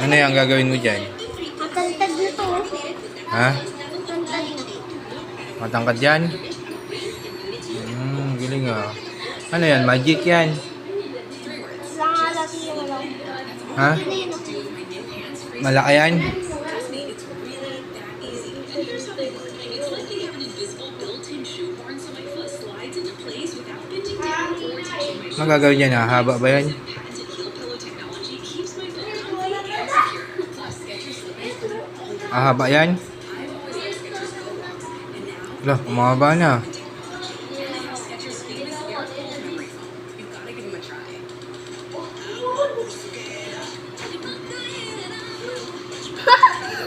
Ano yung gagawin mo dyan? Matantag na to. Ha? Matantag na. Matangkad yan? Galing ah. Ano yan? Magic yan? Langalati yung lang. Ha? Malaki yan? Ano gagawin yan ha? Haba ba yan? Haba yan? Wala, umahaba na.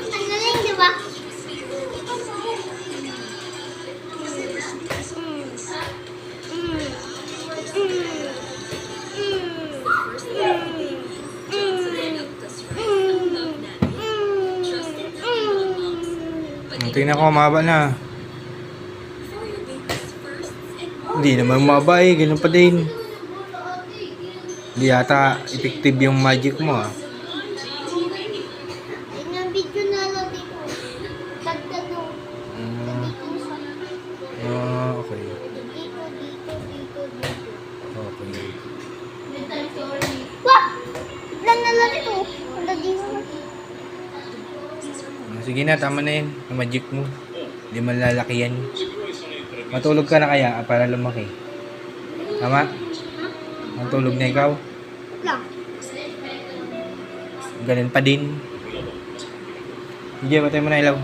Ang galing, di ba? Tingnan ko, umahaba na. Hindi naman umahaba eh, ganun pa din. Hindi yata effective yung magic mo ah. Yung video na lang dito. Dagdag mo. Okay. Dito. Okay. Wah! Lang na lang ito. Dagdag mo. Sige na, tama na yun. Yung magic mo. Hindi malalaki yan. Matulog ka na kaya para lumaki. Tama? Matulog na ikaw? Lang. Ganun pa din. Sige, patay mo na ilaw.